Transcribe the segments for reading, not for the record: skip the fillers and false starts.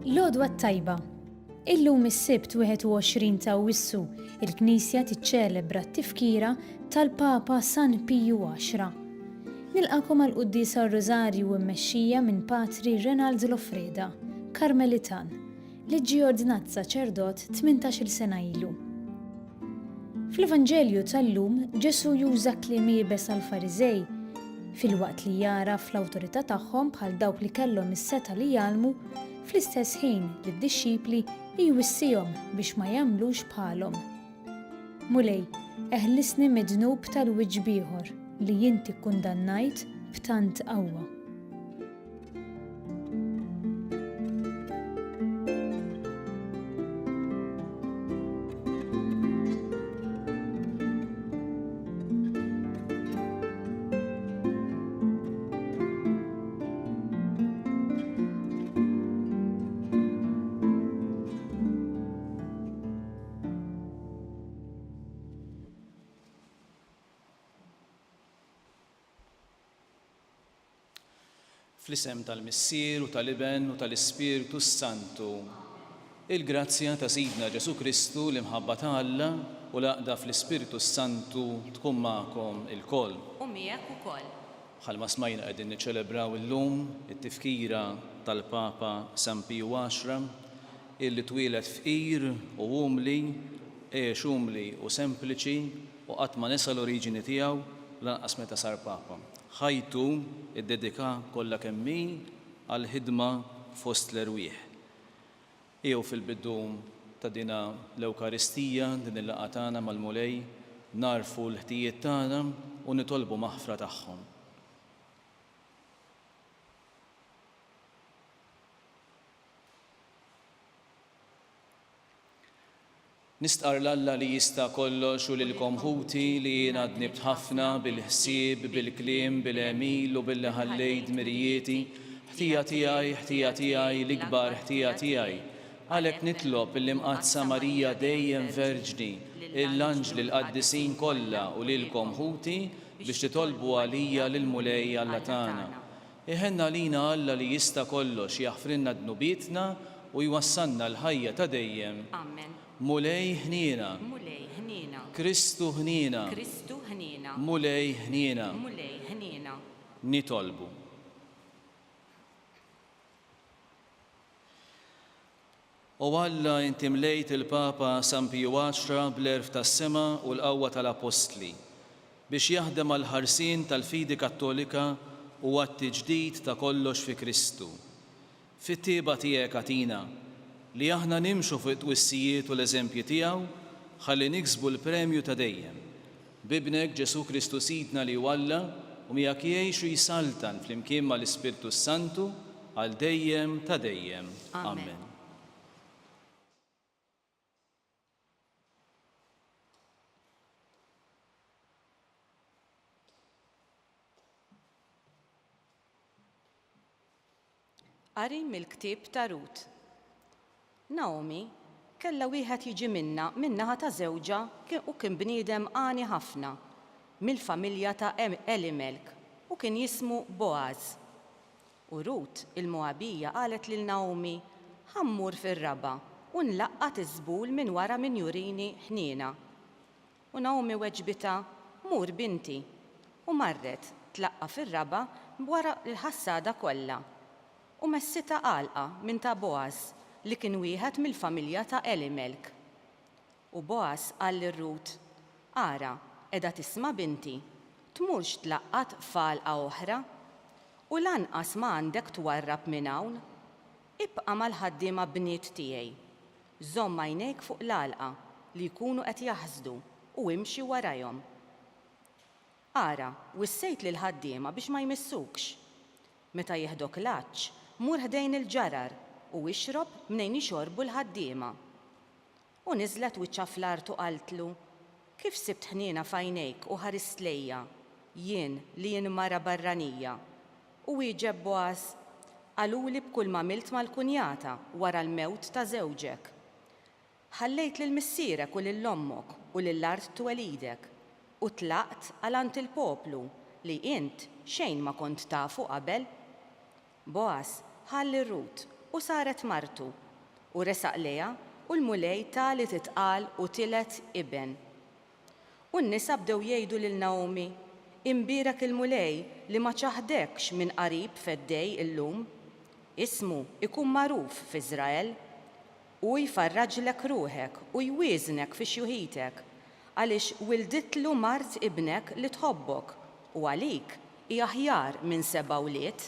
L-għodwa tajba. Illum is-Sibt 21 ta' Awwissu il-Knisja tiċċelebra t-tifkira tal-Papa San Piju X. Nilqakom għall-Qudiesa r-Rożarju mmexxija minn Patri Renald Lofreda, Karmelitan, li ġie ordinat saċerdot 18-il sena ilu. Fl-Evanġelju tal-lum Ġesu juża kliem iebes għall-Fariżej filwaqt li jara fl-awtorità tagħhom bħal dawk li kellhom is-seta' li jgħallmu, fl-istess ħin lid-dixxipli jwissihom biex ma jagħmlux bħalhom. Mulej, eħlisni midnub tal-wiġġ ieħor li inti kkundannajt b'tant qawwa. Fl-isem tal-Missier u tal-Iben u tal-Ispiritu Santu, il-grazzja ta' Sidna Ġesu Kristu l-imħabba ta' Alla u l-għaqda fl-Ispiritu Santu tkun magħkom ilkoll. U miegħek ukoll. Bħalma smajna qegħdin niċċelebraw illum it-tifkira tal-Papa San Piju X illi twieled fqir u umli, għex umli u sempliċi u qatt ma nesa l-oriġini tiegħu lanqas meta sar Papa. Ħajtu id-dedika kollha kemm hi għall-ħidma fost l-erwieħ. Jew fil-bidu ta' dina l-Ewkaristija, din il-laqgħa tagħna mal-mulej, narfu l-ħtijiet tagħna u nitolbu maħfra tagħhom. Nistqar l-Alla li jista' kollox u lilkom ħuti li jiena dnibt ħafna bil-ħsieb, bil-kliem, bil-emil u billi ħallejt mirjieti, ħtija tiegħi l-ikbar ħtija tiegħi. Għalhekk nitlob il-imqazza Marija dejjem verġni, l-anġli l-qaddisin kollha u lilkom ħuti biex titolbu għalija lil-mulej Alla tagħna. Iħenna lina Alla li jista' kollox jaħfrilna dnubietna u jwassalna l-ħajja ta' dejjem. Amen. Mulej ħniena. Mulej ħniena. Kristu ħniena. Kristu ħniena. Mulej ħniena. Mulej ħniena. Nitolbu. U Alla inti mlejt il-Papa San Piju X bl-erf tas-sema u l-qawwa tal-Apostli biex jaħdem għal ħarsien tal-fidi Kattolika u għat-tiġdid ta' kollox fi Kristu. Fit-tieba tiegħek għatina li aħna nimxu fuq twissijiet u l-eżempji tiegħu ħalli niksbu l-premju ta' dejjem. Bibnek Ġesu Kristu Sidna li Alla u miegħek jgħixu jisaltan flimkien mal-Ispiritu Santu għal dejjem ta' dejjem. Amen. Qari mill-ktieb ta' Rut. Naomi kellha wieħed jiġi minnaħa ta' żewġa u kien bniedem qani ħafna mill-familja ta' Elimelk u kien jismu Boaz. U Rut il-Moabija qalet lil Naomi ħammur fir-raba u nlaqqat iż-żbul minn wara min jurini ħniena. U Naomi weġbita mur binti u marret tlaqqa fir-raba wara l-ħassada kollha. U messita għalqa minn ta' Boaz li kien wieħed mill-familja ta' Elimelk. U Boaz qal lir-Rut, ara, qiegħda tisma' binti, tmurx tlaqqat f'għalqa oħra u lanqas ma għandek twarrab minn hawn. Ibqa' mal-ħaddiema bniet tiegħi. Żomm għajnejk fuq l-għalqa li jkunu qed jaħżdu u imxi warajhom. Ara, wissejt lil ħaddiema biex ma jmissukx. Meta jieħdok laċċ, mur ħdejn il-ġarar u ixrob mnejn ixorbu l-ħaddiema. U niżlet wiċċa fl-art u qaltlu, kif sibt ħniena f'għajnejk u ħarist lejja, jien li jien mara barranija. U wieġeb Boaz, qaluli b'kull ma milt mal-kunjata wara l-mewt ta' żewġek. Ħallejt lil missierek u lil ommok u lill-art twelidek u tlaqt għalant il-poplu li int xejn ma kont tafu qabel. Boaz ħalli Rut u saret martu u resaq leja u l-mulej tali titqal u tilet iben. U n-nisa bdew jgħidu lil Naomi, imbierek il-mulej li ma ċaħdekx minn qarib feddej illum, ismu ikun magħruf f'Iżrael u jfarraġlek ruħek u jwieżnek fi xjuħitek għaliex wilditlu mart ibnek li tħobbok u għalik hija aħjar minn 7 wlied.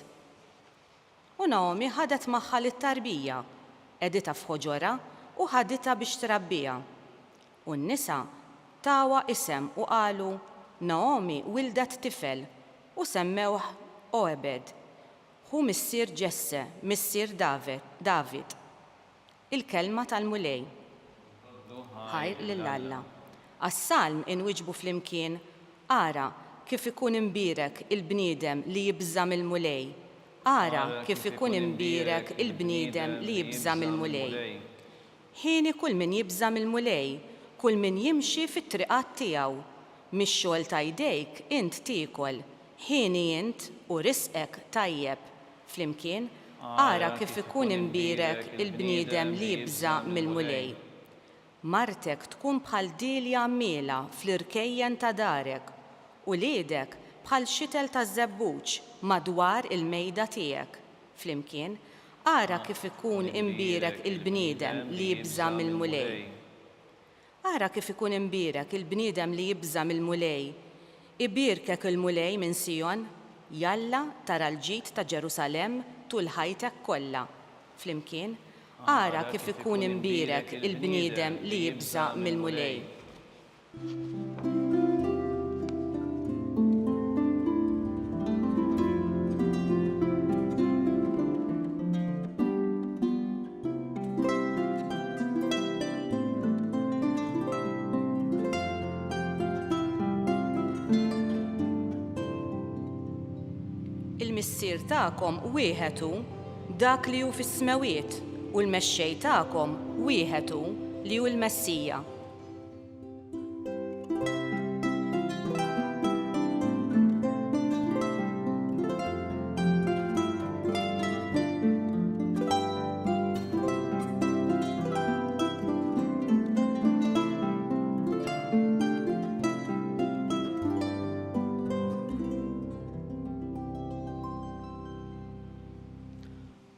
U Naomi ħadet magħha lit-tarbija, edita f'ħoġora u ħaditha biex trabbija. U n-nisa tawa isem u qalu Naomi wildet tifel u semmewh Obed, hu missier Ġesse, missier David. Il-kelma tal-mulej. Ħajr lill-Alla. Għas-salm inwiġbu flimkien, ara kif ikun imbierek il-bniedem li jibżam il-mulej. Ara kif ikun imbierek il-bniedem li jibżam il-mulej. Ħini kull min jibżam il-mulej, kull min jimxi fit-triqat tiegħu. Mix-xogħol ta' jdejk int tiekol, ħini int u risqek tajjeb. Flimkien, ara kif ikun imbierek il-bniedem li jibża mill-mulej. Martek tkun bħal dilja miela fl-irkejjen ta' darek u liedek bħal xitel ta' żebbuġ madwar il-mejda tiegħek. Flimkien, ara kif ikun imbierek il-bniedem li jibża mill-mulej. Ara kif ikun imbierek il-bniedem li jibża mill-mulej. Ibierkek il-mulej minn Sion, jalla tara l-ġid ta' Ġerusalem tul ħajtek kollha. Flimkien, ara kif ikun imbierek il-bniedem li jibża mill-mulej. Il-missier tagħkom wieħed hu dak li hu fis-smawiet u l-mexxej tagħkom wieħed hu li hu l-Messija.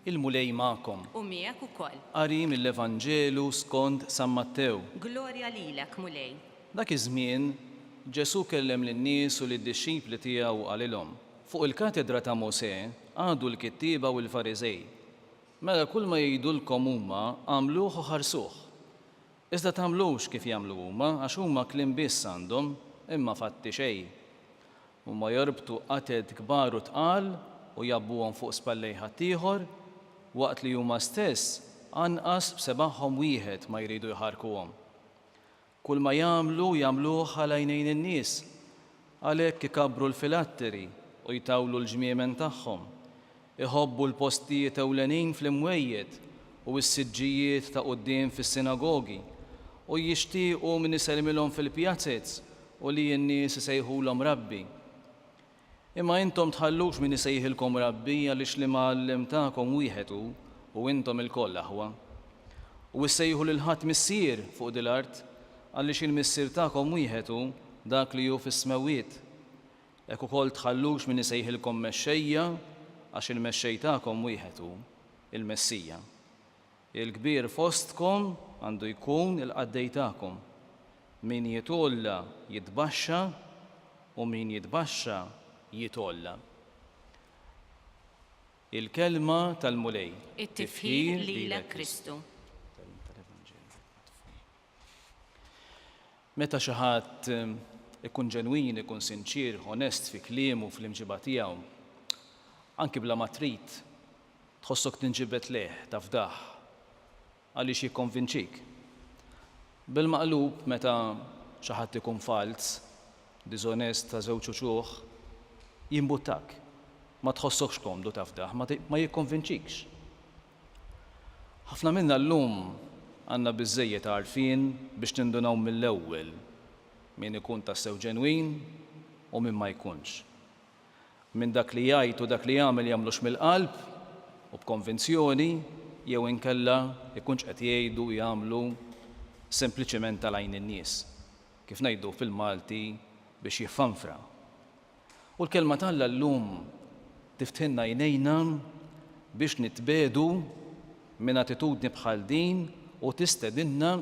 Il-mulej magħkom. U miegħek ukoll. Qari mill-Evanġelu skont San Mattew. Glorja lilek, mulej. Dak iż-żmien Ġesu kellem lin-nies u lid-dixxipli tiegħu qalilhom. Fuq il-katedra ta' Mosè għadu l-kittieba u l-Fariżej. Mela kull ma jgħidulkom huma għamluh u ħarsuh. Iżda tagħmlux kif jagħmlu huma għax huma kliem biss għandhom imma fatti xejn. Huma jorbtu qated kbar u tqal u jabbuhom fuq spallej ħaddieħor waqt li huma stess anqas b'sebaħħom wieħed ma jridu jħarkuhom. Kull ma jagħmluh għal għajnejn in-nies, għalhekk ikabbru l-filatteri u jtawlu l-ġmiemen tagħhom, iħobbu l-postijiet ewlenin fl-imwejjed u s-siġġijiet ta' quddiem fis-sinagogi u jixtiequ min iselmilhom fil-pjazzezz u li n-nies isejħulhom rabbi. Imma intom tħallux min isejħilkom rabbi għaliex li ma'allim tagħkom wieħed hu u intom il-koll aħwa. U issejħu lil ħadd missier fuq dil-art għaliex il-missier tagħkom wieħed hu dak li hu fis-smawiet. Hekk ukoll tħallux min isejħilkom mexxejja għax il-mexxej tagħkom wieħed hu il-Messija. Il-kbir fostkom għandu jkun il-qaddej tagħkom. Min jitolla jitbaxxa u min jitbaxxa jitolla. Il-kelma tal-mulej. It-tifħir lilek Kristu. Meta xi ħadd ikun ġenwin, ikun sinċir, onest fi kliemu fl-imġiba tiegħu, anki bla ma trid, tħossok tinġibet leħ tafdaħ għaliex jikkonvinċik. Bil-maqlub meta xi ħadd ikun fals, diżonest ta' żewġ uċuħ, jimbuttak, ma tħossokx komdu tafdaħ, ma jikkonvinċikx. Ħafna minna llum għandna biżżejjed għarfien biex tindunaw mill-ewwel min ikun tassew ġenwin u min ma jkunx. Min dak li jgħid u dak li jagħmel jagħmlux mill-qalb u b'konvinzjoni jew inkella ikunx qed jgħidu jagħmlu sempliċement tal-għajn in-nies, kif ngħidu fil-Malti biex jiffanfra. U l-kelma tagħha llum tiftinna jnejna biex nitbedu minn attitudni bħal din u tistedinna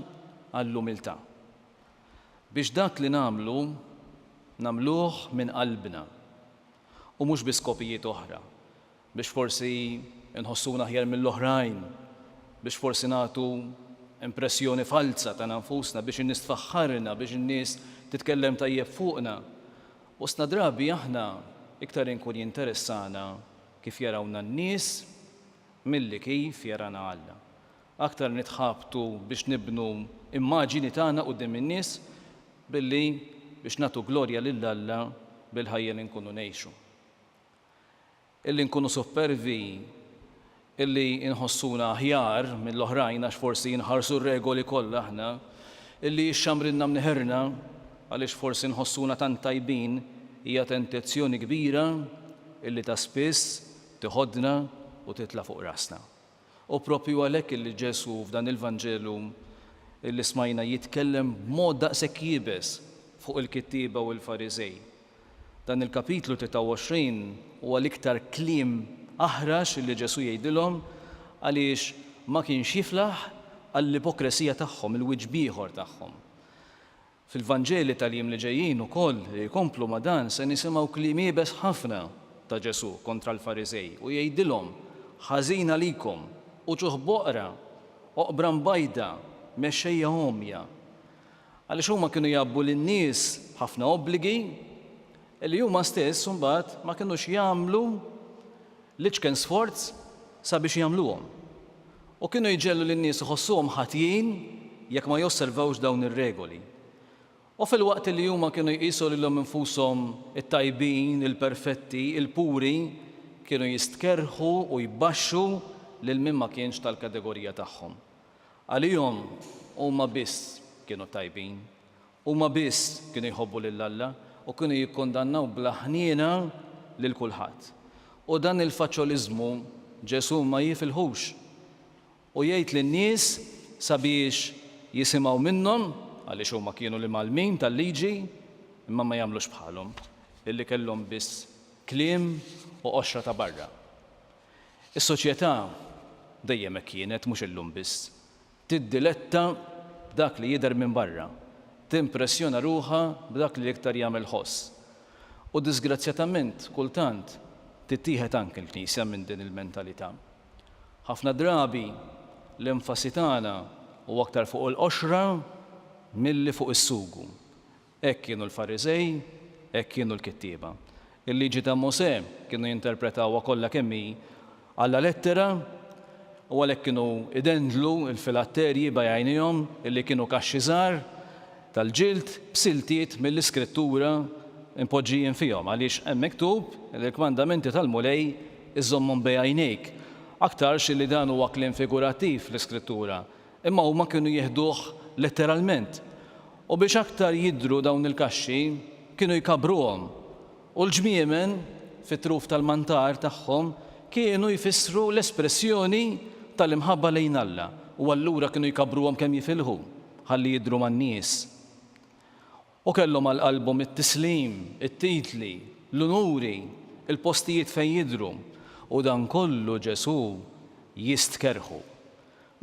għall-umiltà. Biex dak li nagħmluh minn qalbna u mhux bi skopijiet oħra, biex forsi nħossuna aħjar mill-oħrajn, biex forsi nagħtu impressjoni falsa ta' nfusna biex in-nies tfaħħarna, biex in-nies titkellem tajjeb fuqna. U sna drabi aħna iktar inkun jinteressana kif jarawna n-nies milli kif jarana Alla. Aktar nitħabtu biex nibnu immaġini tagħna quddiem in-nies billi biex nagħtu glorja lil Alla bil-ħajja li nkunu ngħixu. Illi nkunu supervi, illi inħossuna aħjar mill-oħrajn għax forsi jinħarsu r-regoli kollha aħna, illi xxamrinna mniħerna għaliex forsi nħossuna tant tajbin hija tentazzjoni kbira illi ta' spiss tiħodna u titla' fuq rasna. U propju għalhekk illi Ġesu f'dan il-Vanġelu illi smajna jitkellem b'mod daqshekk jibes fuq il-kittieba u l-Fariżej. Dan il-kapitlu 23 huwa l-iktar kliem aħrax illi Ġesu jgħidilhom għaliex ma kienx jiflaħ għall-ipokresija tagħhom, il-wiġb ieħor tagħhom. Fil-Vanġeli tal-jiem li ġejjin ukoll li jkomplu ma' dan se nisimgħu kliem jibes ħafna ta' Ġesu kontra l-Fariżej u jgħidilhom ħażin għalikom uċuħ boqra, oqbra mbajda, mexxejja homja. Għaliex huma kienu jabbu lin-nies ħafna obbligi li huma stess mbagħad ma kinux jagħmlu l-iċken sforz sabiex jagħmluhom. U kienu jġellu lin-nies iħossuhom ħatjin jekk ma josservawx dawn ir-regoli. U fil-waqt li huma kienu jqisu lilhom infushom it-tajbin, il-perfetti, il-puri, kienu jistkerħu u jbaxxu lil min ma kienx tal-kategorija tagħhom. Għalihom huma biss kienu tajbin, huma biss kienu jħobbu lil Alla u kienu jikkondannaw bl-ħniena lil kulħadd. U dan il-faċċoliżmu Ġesu ma jifilħux u jgħid lin-nies sabiex jisimgħu minnhom għaliex huma kienu li malmin tal-liġi imma ma jagħmlux bħalhom illi kellhom biss kliem u qoxra ta' barra. Is-soċjetà dejjem hekk kienet mhux illum biss. Tiddiletta b'dak li jidher minn barra, timpressjona ruħha b'dak li iktar jagħmel ħoss. U disgrazzjatament kultant tittieħed anke l-Knisja minn din il-mentalità. Ħafna drabi l-enfasi tagħna huwa aktar fuq il-qoxra milli fuq is-sugu. Hekk kienu l-Fariżej, hekk kienu l-kittieba. Il-liġi ta' Mosè kienu jinterpretawha kollha kemm hi alla lettera u għalhekk kienu idendlu il-filatterji bajajnihom illi kienu kaxxi żgħar tal-ġild b'siltiet mill-iskrittura impoġġijin fihom għaliex hemm miktub il-kmandamenti tal-mulej iżommhom bejajnejk. Aktarx li dan huwa kliem figurattiv l-iskrittura, imma huma kienu jieħduh letteralment. U biex aktar jidhru dawn il-kaxxi kienu jkabruhom. U l-ġmiemen fit-truf tal-mantar tagħhom kienu jfissru l-espressjoni tal-imħabba lejn Alla u allura kienu jkabruhom kemm jifilħu ħalli jidhru man-nies. U kellhom għal qalbhom it-tislim, it-titli, l-unuri, il-postijiet fejn jidhru u dan kollu Ġesu jistkerħu.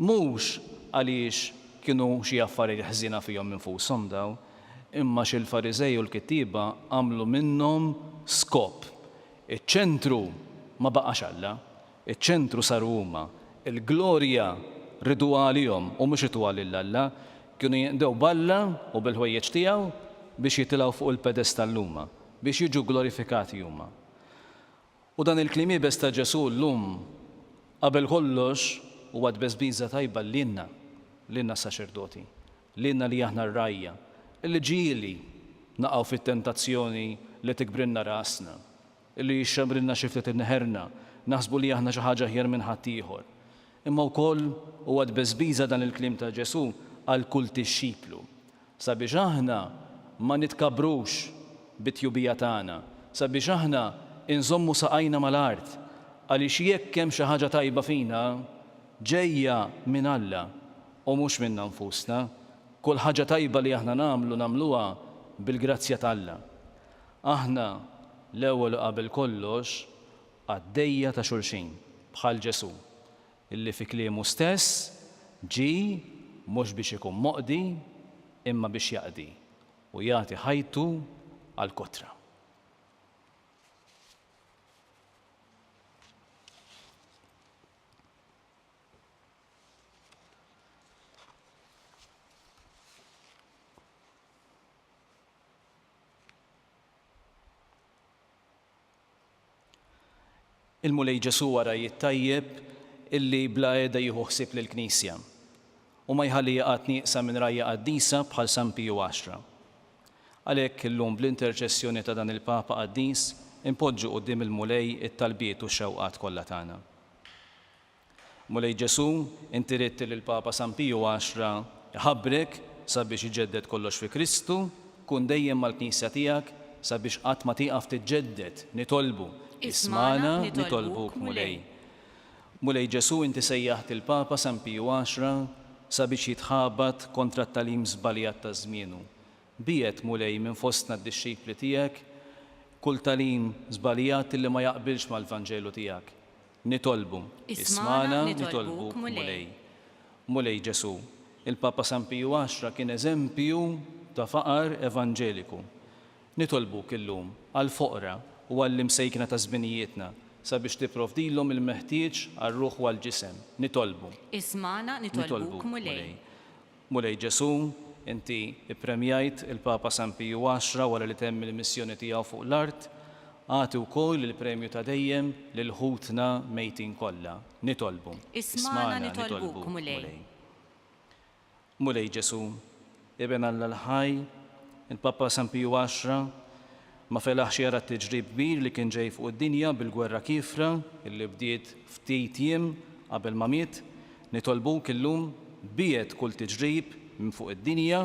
Mhux għaliex kienu xi affarijiet ħżina fihom infushom daw, imma xil-Fariżej u l-kittieba għamlu minnhom skop. Iċ-ċentru ma baqax Alla, iċ-ċentru saru huma, il-glorja ridu għalihom u mhux itwa lil Alla, kienu jinqdew balla u bil-ħwejjeġ tiegħu biex jitilgħu fuq il-pedestal huma, biex jiġu glorifikati huma. U dan il-kliem ibes ta' Ġesu llum qabel kollox huwa tbeżbiża tajba lilna saċerdoti, lilna li aħna r-rajja, illi ġieli naqgħu fit-tentazzjoni li tikbrinna rasna, illi jixxabrilna xi ftit inneħerna, naħsbu li aħna xi ħaġa aħjar minn ħadd ieħor. Imma wkoll huwa tbeżbiża dan il-kliem ta' Ġesu għal kull tixxiplu. Sabiex aħna ma nitkabrux bit-tjubija tagħna, sabiex aħna inżommu saqajna mal-art, għaliex jekk hemm xi ħaġa tajba fina, ġejja minn Alla u mhux minn nfusna. Kull ħaġa tajba li aħna nagħmluha bil-grazzja t'Alla. Aħna l-ewwel qabel kollox għaddejja ta' xulxin bħal Ġesu illi fi kliemu stess ġie mhux biex ikun moqdi imma biex jaqdi u jagħti ħajtu għall-kotra. Il-mulej Ġesu wara jittajjeb illi bla qiegħda jieħu ħsieb lill-Knisja u ma jħalli jaqgħad nieqsa minn rajja qaddisa bħal San Piju X. Għalhekk illum bl-interċessjoni ta' dan il-Papa Qaddis impoġġu quddiem il-mulej it-talbiet u x-xewqat kollha tagħna. Mulej Ġesu, inti rid li l-Papa San Piju X iħabbrek sabiex iġedded kollox fi Kristu, kun dejjem mal-Knisja tiegħek sabiex qatt ma tieqaf tiġġedded, nitolbu. Ismana nitolbuk mulej. Mulej Ġesu inti sejjaħt il-Papa San Piju X sabiex jitħabat kontra t-talim żbaljat ta' żmienu. Biet mulej minn fostna d-disċipli tiegħek kull talim żbaljat li ma jaqbilx mal-Vanġelu tiegħek. Nitolbu. Ismana nitolbuk mulej. Mulej Ġesu, il-Papa San Piju X kien eżempju ta' faqar evanġeliku. Nitolbuk illum għal-foqra u għall-imsejkna ta' żminijietna sabiex tipprovdilhom il-meħtieġ għar-ruħ u għall-ġisem. Nitolbu. Ismana nitolbuk mulej. Mulej Ġesu, inti ippremjajt il-Papa San Piju X wara li temm il-missjoni tiegħu fuq l-art, għati wkoll il-premju ta' dejjem lil ħutna mejtin kollha. Nitolbu. Ismana nitolbuk mulej. Mulej Ġesu, Ibn Alla l-ħaj, il-Papa San Piju X ma felaħx jara t-tiġrib kbir li kien ġej fuq id-dinja bil-gwerra kifra illi bdiet ftit jiem qabel ma miet. Nitolbuk illum biet kull tiġrib minn fuq id-dinja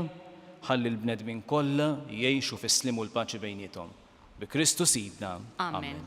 ħalli l-bnedmin kollha jgħixu fis-slim u l-paċi bejniethom. Bi Kristu Sidna. Amen.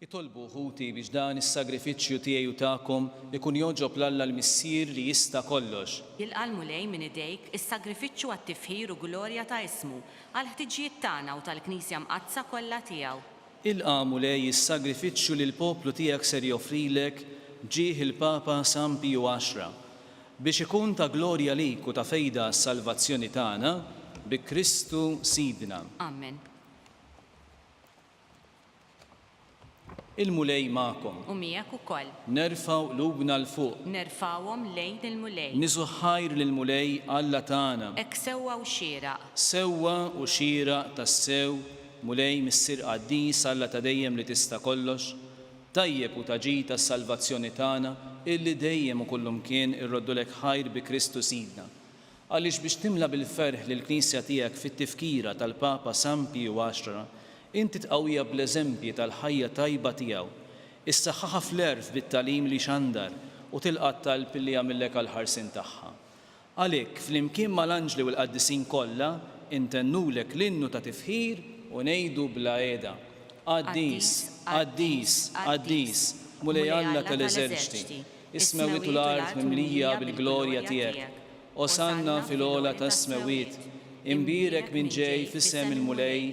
Itolbu ħuti biex dan is-sagrifiċċju tiegħi u tagħkom ikun joġob l-Alla l-Missier li jista' kollox. Jilqa' l-mulej minn idejk is-sagrifiċċju għat-tifħir u glorja ta' ismu għal ħtiġijiet tagħna u tal-Knisja mqazza kollha tiegħu. Ilqa' mulej is-sagrifiċċju li l-poplu tiegħek ser joffrilek ġie il-Papa San Piju X biex ikun ta' glorja lik u ta' fejda s-salvazzjoni tagħna bi Kristu Sidna. Amen. Il-mulej magħkom. U miegħek ukoll. Nerfgħu qlubna l fuq. Nerfgħuhom lejn il-mulej. Niżu ħajr lill-mulej Alla tagħna. Hekk sewwa u xieraq. Sewwa u xieraq tas-sew mulej missier Qaddis Alla ta' dejjem li tista' kollox, tajjeb u taġi tas-salvazzjoni tagħna illi dejjem u kullumkien irroddulek ħajr bi Kristu Sidna. Għaliex biex timla bil-ferħ lill-Knisja tiegħek fit-tifkira tal-Papa San Piju X inti tqawwija bl-eżempji tal-ħajja tajba tiegħu, issaħħaħa fl-erf bit-tagħlim li xandar u tilqa' talb li jagħmillek għall-ħarsien tagħha. Għalhekk flimkien mal-anġli u l-qaddisin kollha intennulek l-innu ta' tifħir u ngħidu bla qiegħda: Qaddis, Qaddis, Qaddis, mulej Alla tal-eżerċiti, is-smawiet u l-art mimlija bil-glorja tiegħek. Osanna fil-ola tas-smawiet, imbirek min ġej fis-sem il-mulej,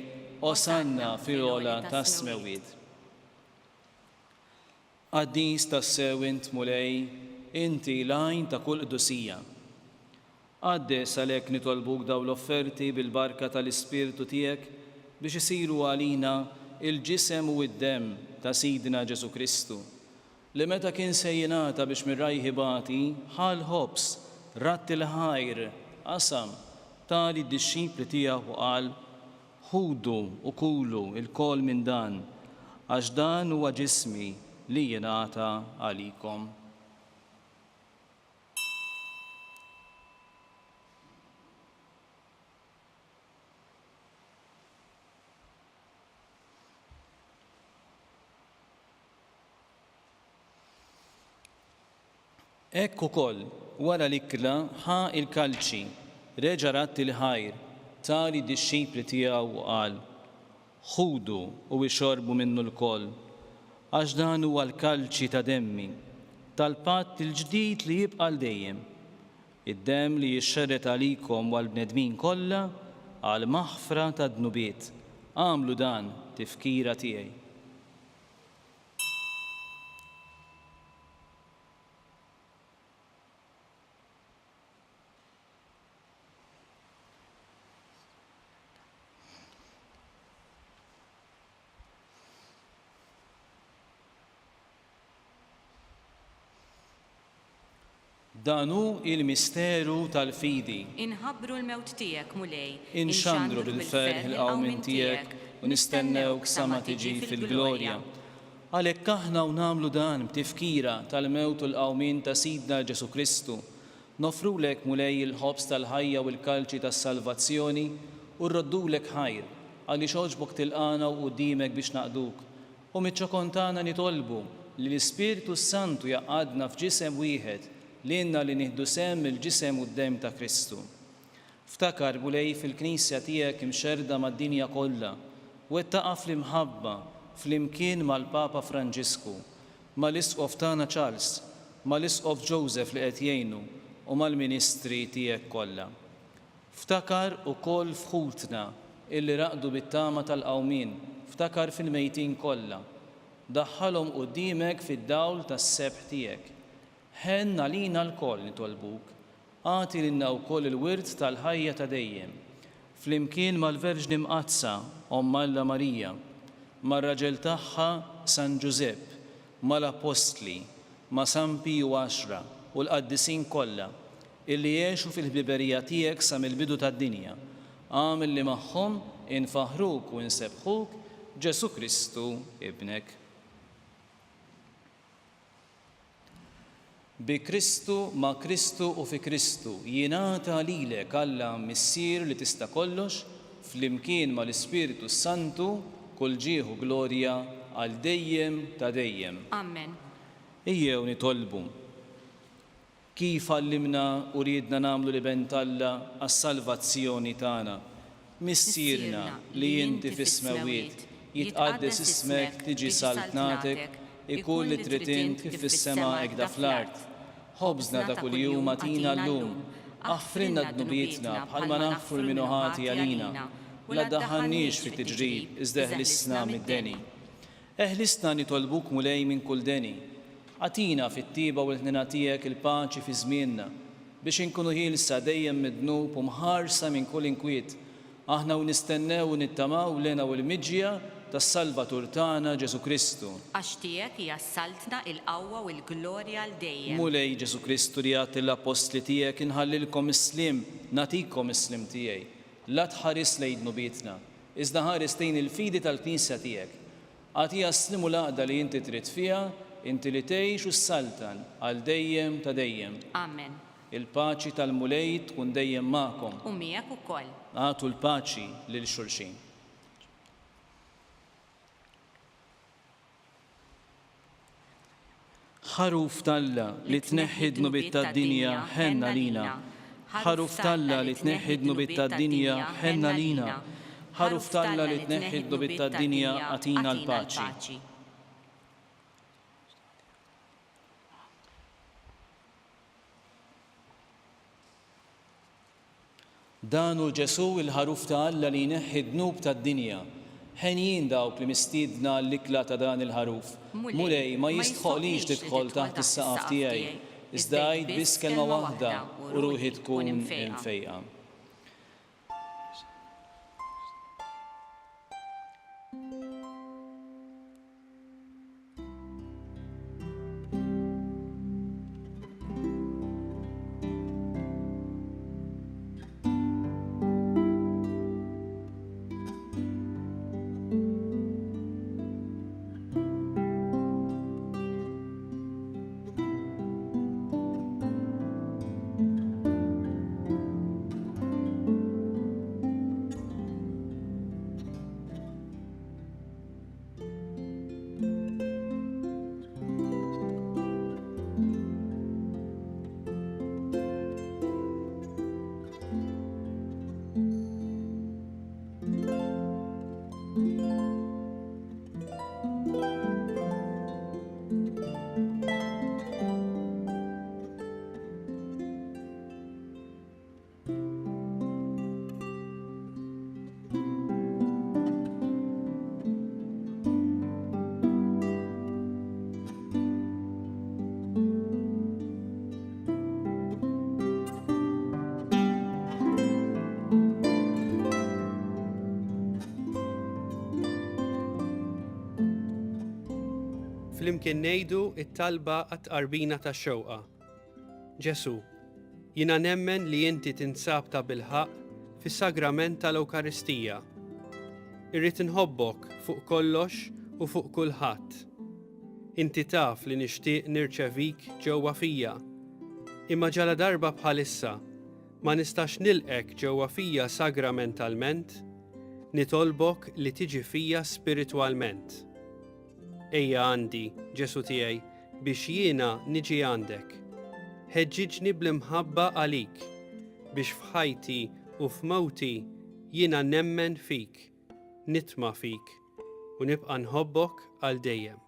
osanna fil-ola tas-smawiet. Qaddis tas-sewint mulej, inti lajn ta' kull qdusija. Għaddes għalhekk nitolbuk daw l-offerti bil-barka tal-Ispirtu tiegħek biex isiru għalina il-ġisem u id-dem ta' Sidna Ġesu Kristu, li meta kien sejjinata biex mirrajħibati ħal ħobs ratt il-ħajr qasam tali d-disċipli tiegħu u qal ħudu u kulu il-kol minn dan għax dan huwa ġismi li jingħata għalikom. Ekk ukoll wara l-ikla ħa il-kalċi, reġa' ratt il-ħajr, tali d-disċipli tiegħu u qal ħudu u ixorbu minnu l-koll, għax dan huwa l-kalċi ta' demmi, tal-patt il-ġdid li jibqa' dejjem, id-demm li jixxerret għalikom u għall-bnedmin kollha għal maħfra ta' dnubiet. Għamlu dan tifkira tiegħi. Danu il-misteru tal-fidi. Inħabbru l-mewt tiegħek mulej. Inxandru bil-ferħ il-qawmin tiegħek u nistennewk sa ma tiġi fil-glorja. Għalhekk aħna u nagħmlu dan b'tifkira tal-mewt u l-qawmin ta' Sidna Ġesu Kristu. Nofrulek mulej il-ħobs tal-ħajja u l-kalċi tas-salvazzjoni u rroddulek ħajr għaliex għoġbok tilqana u qudiemek biex naqduk. U miċ-ċokontana nitolbu li l-Ispirtu Santu jaqgħadna f'ġisem wieħed li inna li nieħdu sem il-ġisem u d-dem ta' Kristu. Ftakar mulej fil-Knisja tiegħek imxerda mad-dinja kollha u ettaqa' fl-imħabba fl-imkien mal-Papa Franġisku, mal-Isqof tagħna Charles, mal-Isqof Joseph li qed jgħinu u mal-Ministri tiegħek kollha. Ftakar ukoll f'ħutna illi raqdu bit-tama tal-qawmin, ftakar fil-mejtin kollha. Daħħalhom quddiemek fid-dawl tas-sebħ tiegħek. Ħenna lina l-koll nitolbuk, għati lilna wkoll il-wirt tal-ħajja ta' dejjem, flimkien mal-Verġni Mqazza, Omm Alla Marija, mar-raġel tagħha San Giuseppe, mal-Apostli, ma' San Piju Għaxra u l-qaddisin kollha illi jgħixu fil-ħbiberija tiegħek sa mill-bidu tad-dinja. Għamil li magħhom infaħruk u nsebħuk Ġesu Kristu ibnek. Bi Kristu, ma' Kristu u fi Kristu jingħata lilek Alla missier li tista' kollox flimkien mal-Ispiritu Santu kull ġieħu glorja għal dejjem ta' dejjem. Amen. Ejjew nitolbu kif għallimna u riedna nagħmlu li bent Alla għas-salvazzjoni tagħna. Missierna li inti fis-smawiet, jitqaddes ismek tiġi saltnatek, ikun li trid int kif fis-sema hekk da fl-art. Ħobżna ta' kuljum atina llum, aħfrinna d-nubietna bħalma naħfru l-minuħati għalina, la ddaħħalniex fit-tiġrib iżda eħlisna mid-deni. Eħlisna nitolbuk mulej minn kull deni, għatina fit-tiba u l-ħnina tiegħek il-paċi fi żmienna biex inkunu ħielsa dejjem mid-dnub u mħarsa minn kull inkwiet. Aħna u nistennew u nittamaw lena u l-miġja tas-Salvatur tagħna Ġesu Kristu. Għax tiegħek hija saltna il-qawwa u l-glorja għal dejjem. Mulej Ġesu Kristu li għati l-apostli tiegħek inħallilkom islim, natikom islim tiegħi. La tħares lejn nubietna, iżda ħares lejn il-fidi tal-Knisja tiegħek. Għatija slimu l-għaqda li inti trid fiha, inti li tgħix u s-saltan għal dejjem ta' dejjem. Amen. Il-paċi tal-mulej tkun dejjem magħkom. U miegħek ukoll. Għatu l-paċi lil xulxin. ħaruf talla li tneħħid nubiet tad-dinja ħenna lina. ħaruf talla li tneħħid nubiet tad-dinja ħenna lina. ħaruf talla li tneħħid nubiet tad-dinja għatina l-paċi. Dan hu Ġesu il-ħaruf ta' Alla li jneħħi d-dnub tad-dinja. Ħenjin dawk li mistiedna l-ikla ta' dan il-ħaruf. Mulej ma jistħolix tidħol taħt is-saqaf tiegħi. Iżda għid biss kelma waħda u ruħi tkun imfejqa. Flimkien ngħidu t-talba għat-qarbina tax-xewqa. Ġesu, jiena nemmen li inti tinsab ta' bilħaq fis-sagrament tal-Ewkaristija. Irrid inħobbok fuq kollox u fuq kulħadd. Inti taf li nixtieq nirċevik ġewwa fija. Imma ġala darba bħalissa ma nistax nilqek ġewwa fija sagramentalment, nitolbok li tiġi fija spiritwalment. Ejja għandi, Ġesu tiegħi, biex jiena niġi għandek. Ħeġġiġni bl-imħabba għalik, biex f'ħajti u f'mowti jiena nemmen fik, nitma' fik u nibqa' nħobbok għal dejjem.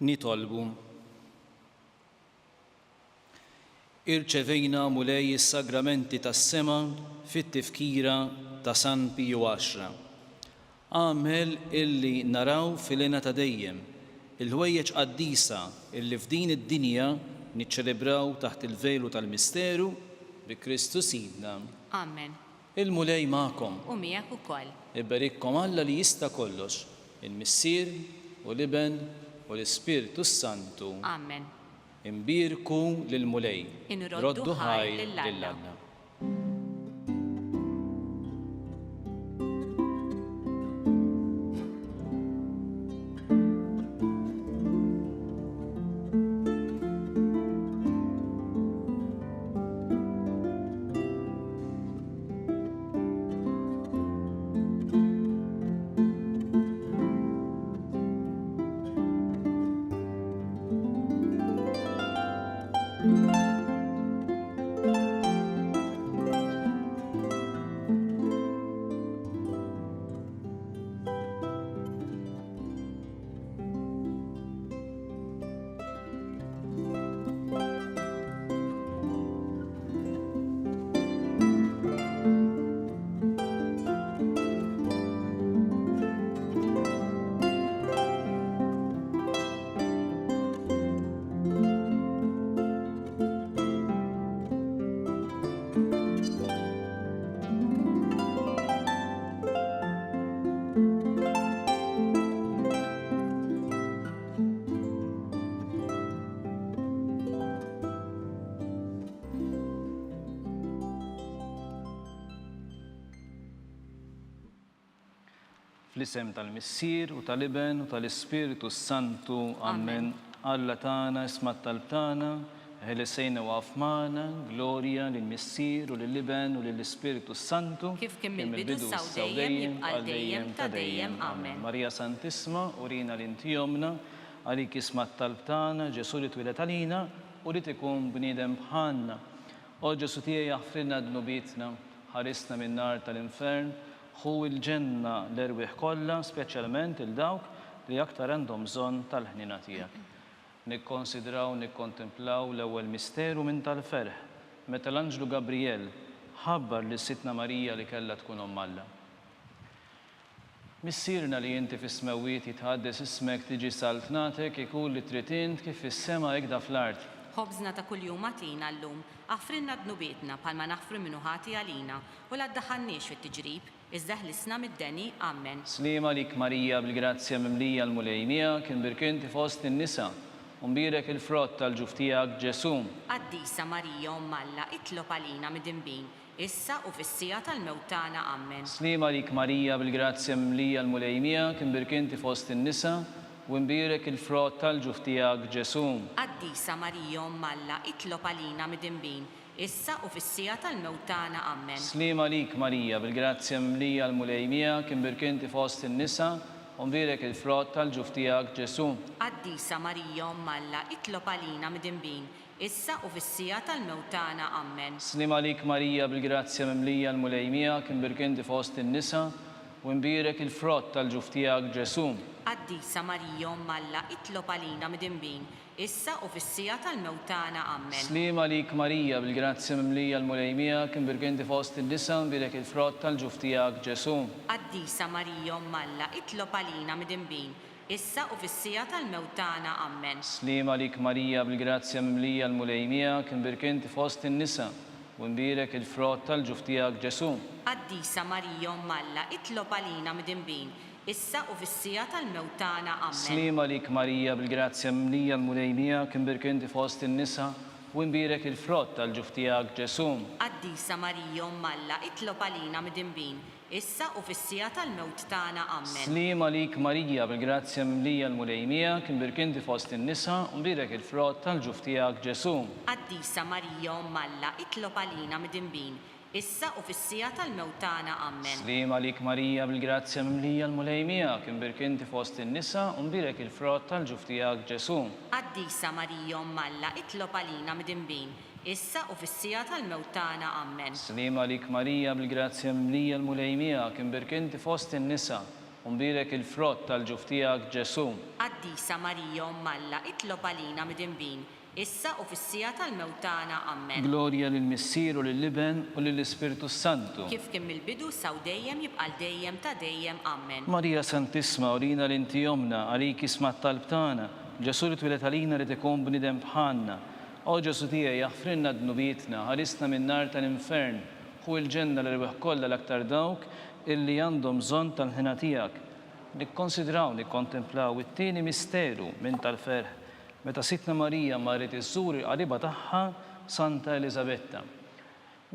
Nitolbu. Irċevejna mulej is-sagramenti tas-sema fit-tifkira ta' San Piju X. Għamel illi naraw fil-għena ta' dejjem il-ħwejjeġ qaddisa illi f'din id-dinja niċċelebraw taħt il-velu tal-misteru bi Kristu Sidna. Amen. Il-mulej magħkom. U miegħek ukoll. Iberikkom Alla li jista' kollox, il-Missier u l-Iben u l-Ispiritu Santu. Amen. Imbirku lil-mulej. Inroddu ħajl lill-Alla. Fl-isem tal-Missier u tal-Iben u tal-Ispiritu Santu. Amen. Alla tana ismat tal-tana, ħelisejna wafmana, glorja lill-Missier u lill-Iben u lill-Ispiritu Santu. Kif kien mill-bidu sawdejjem jibqal dejjem ta' dejjem. Amen. Marija Santisma, urina l-intijomna, għalik ismat tal-tana, Ġesu li twilet għalina u li tikun bnidem bħanna. O Ġesu tiegħi jaħfrilna dnubitna, ħarisna minn nar tal-infern, ħu il-ġenna l-erwieħ kollha, speċjalment il-dawk li aktar għandhom bżonn tal-ħnina tiegħek. Nikkonsidraw, nikkontemplaw l-ewwel misteru minn tal-ferħ, meta l-Anġlu Gabriel ħabbar lis Sitna Marija li kellha tkun Omm Alla. Missierna li inti fis-smewwiet jitħaddes ismek tiġi saltnatek ikun li trid int kif fis-sema hekk da fl-art. Ħobżna ta' kuljum għatina llum, aħfrinna dnubietna bħalma naħfru minnu ħati għalina u la ddaħħalniex fit-tiġrib, iżda ħlisna mid-deni. Amen. Slima lik Marija bil-grazzja mimlija l-mulejmija kien birkinti fost in-nisa u mbirek il-frott tal-ġuf tiegħek Ġesu. Qaddisa Marija Omm Alla, itlob għalina mid-dinbin, issa u fis-sija tal-mewt tagħna. Amen. Slima lik Marija bil-grazzja mimlija l-mulejmija kien birkinti fost in-nisa u mbirek il-frott tal-ġuf tiegħek Ġesu. Qaddisa Marija Omm Alla, itlob għalina mid-dinbin, issa u fis-sija tal-mewt tagħna. Amen. Slima lik Marija bil-grazzja mimlija l-mulejmija kien birkinti fost in-nisa u mbirek il-frott tal-ġuf tiegħek Ġesu. Qaddisa Marija Omm Alla, itlob għalina mid-dinbin, issa u fis-sija tal-mewt tagħna. Amen. Slima lik Marija bil-grazzja mimlija l-mulejmija kien birkinti fost in-nisa u mbirek il-frott tal-ġuf tiegħek Ġesu. Qaddisa Marija Omm Alla, itlob għalina mid-dinbin, issa u fis-sija tal-mewt tagħna. Amen. Slima lik Marija bil-grazzja mimlija l-mulejmija kien birkinti fost in-nisa u mbirek il-frott tal-ġuf tiegħek Ġesu. Qaddisa Marija Omm Alla, itlob għalina mid-dinbin, issa u fis-sija tal-mewt tagħna. Amen. Slima lik Marija bil-grazzja mimlija l-mulejmija kien birkinti fost in-nisa u mbirek il-frott tal-ġuf tiegħek Ġesu. Qaddisa Marija Omm Alla, itlob għalina mid-dinbin, issa u fis-sija tal-mewt tagħna. Amen. Slima lik Marija bil-grazzja mimlija l-mulejmija kien birkinti fost in-nisa u mbirek il-frott tal-ġuf tiegħek Ġesu. Qaddisa Marija Omm Alla, itlob għalina mid-dinbin, issa u fis-sija tal-mewt tagħna. Amen. Slima lik Marija bil-grazzja mimlija l-mulejmija kien birkinti fost in-nisa u mbirek il-frott tal-ġuf tiegħek Ġesu. Qaddisa Marija Omm Alla, itlob għalina mid-dinbin, issa u fis-sija tal-mewt tagħna. Amen. Slima lik Marija bil-grazzja mimlija l-mulejmija kien birkinti fost in-nisa u mbirek il-frott tal-ġuf tiegħek Ġesu. Qaddisa Marija Omm Alla, itlob għalina mid-dinbin, issa u fis-sija tal-mewt tagħna. Amen. Slima lik Marija bil-grazzja mimlija l-mulejmija kien birkinti fost in-nisa u mbirek il-frott tal-ġuf tiegħek Ġesu. Qaddisa Marija Omm Alla, itlob għalina mid-dinbin, issa u fis-sija tal-mewt tagħna. Amen. Glorja lill-Missier u lill-Iben u lill-Ispiritu Santu. Kif kien mill-bidu sawdejjem jibqal dejjem ta' dejjem. Amen. Marija Santisma, urina l-intijomna, għalik ismat tal-btana, Ġesu li twilet għalina li tikun bnidem bħanna. O Ġesu tiegħi jaħfrilna dnubietna, ħarisna minn nar tal-infern, ħu il-ġenna l-erwieħ kollha l-aktar dawk illi għandhom bżonn tal-ħina tiegħek. Nikkonsidraw, nikkontemplaw it-tieni misteru minn tal-ferħ, meta Sitna Marija marret iżżur il-qariba tagħha Santa Elisabetta.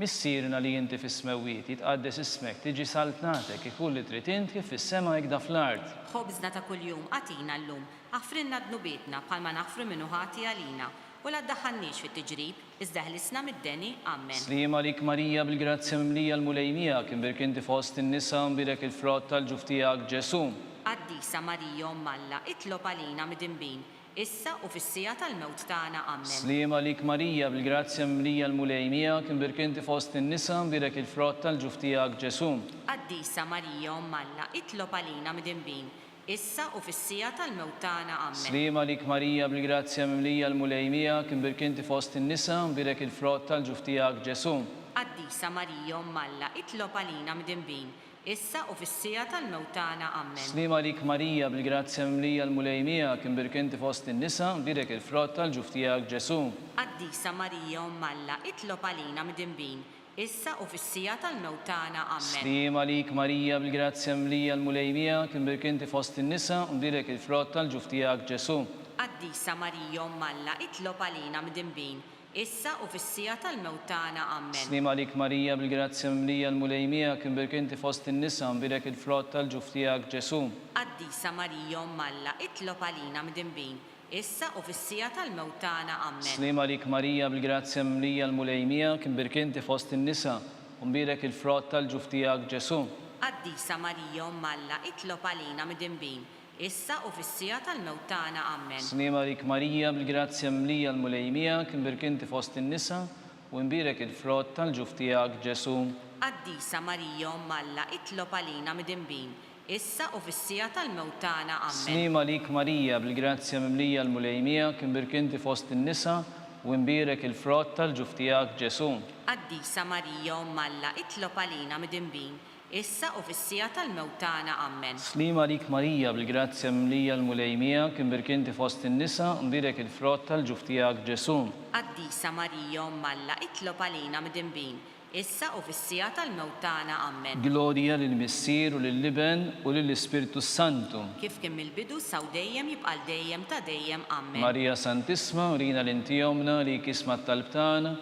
Missierna li inti fis-smewwiet jitqaddes ismek tiġi saltnatek ikun li trid int kif fis-sema hekk da fl-art. Ħobżna ta' kuljum għatina llum, aħfrinna dnubietna bħalma naħfru minnu ħati għalina u la ddaħħalniex fit-tiġrib, iżda ħlisna mid-deni. Amen. Slima lik Marija bil-grazzja mimlija l-mulejmija kien birkinti fost in-nisa u mbirek il-frott tal-ġuf tiegħek Ġesu. Qaddisa Marija Omm Alla, itlob għalina mid-dinbin, issa u fis-sija tal-mewt tagħna. Amen. Slima lik Marija bil-grazzja mimlija l-mulejmija kien birkinti fost in-nisa u mbirek il-frott tal-ġuf tiegħek Ġesu. Qaddisa Marija Omm Alla, itlob għalina mid-dinbin, issa u fis-sija tal-mewt tagħna. Amen. Slima lik Marija bil-grazzja mimlija l-mulejmija kien birkinti fost in-nisa u mbirek il-frott tal-ġuf tiegħek Ġesu. Qaddisa Marija Omm Alla, itlob għalina mid-dinbin, issa u fis-sija tal-mewt tagħna. Amen. Slima lik Marija bil-grazzja mimlija l-mulejmija kien birkinti fost in-nisa u mbirek il-frott tal-ġuf tiegħek Ġesu. Qaddisa Marija Omm Alla, itlob għalina mid-dinbin, issa u fis-sija tal-mewt tagħna. Amen. Slima lik Marija bil-grazzja mimlija l-mulejmija kien birkinti fost in-nisa u mbirek il-frott tal-ġuf tiegħek Ġesu. Qaddisa Marija Omm Alla, itlob għalina mid-dinbin, issa u fis-sija tal-mewt tagħna. Amen. Slim għalik Marija, bil-grazzja mimlija l-mulejmija, kien birkinti fost in-nisa, nbirek il-frott tal-ġuf tiegħek Ġesu. Qaddisa Marija Umm Alla, itlob għalina mdinbin, issa u fis-sija tal-mewt tagħna. Amen. Slim għalik Marija, bil-grazzja mimlija l-mulejmija, kien birkinti fost in-nisa, nbirek il-frott tal-ġuf tiegħek Ġesu. Qaddisa Marija Umm Alla, itlob għalina mdinbin, issa u fis-sija tal-mewt tagħna. Amen. Slim għalik Marija, bil-grazzja mimlija l-mulejmija, kien birkinti fost in-nisa, u nbirek il-frott tal-ġuf tiegħek Ġesu. Qaddisa Marija Umm Alla, itlob għalina mdinbin, issa u fis-sija tal-mewt tagħna. Amen. Slim għalik Marija, bil-grazzja mimlija l-mulejmija, kien birkinti fost in-nisa, u nbirek il-frott tal-ġuf tiegħek Ġesu. Qaddisa Marija Umm Alla, itlob għalina mdinbin, issa u fis-sija tal-mewt tagħna. Amen. Slim għalik Marija, bil-grazzja mimlija l-mulejmija, kien birkinti fost in-nisa, nbirek il-frott tal-ġuf tiegħek Ġesu. Qaddisa Marija Umm Alla, itlob għalina mdinbin, issa u fis-sija tal-mewt tagħna. Amen. Glorja lill-Missier u lill-Liben u lill-Ispiritu Santu. Kif kien mill-bidu saw dejjem jibqal dejjem ta' dejjem. Amen. Marija Santisma, urina l-inti jomna li kisma tal-btana,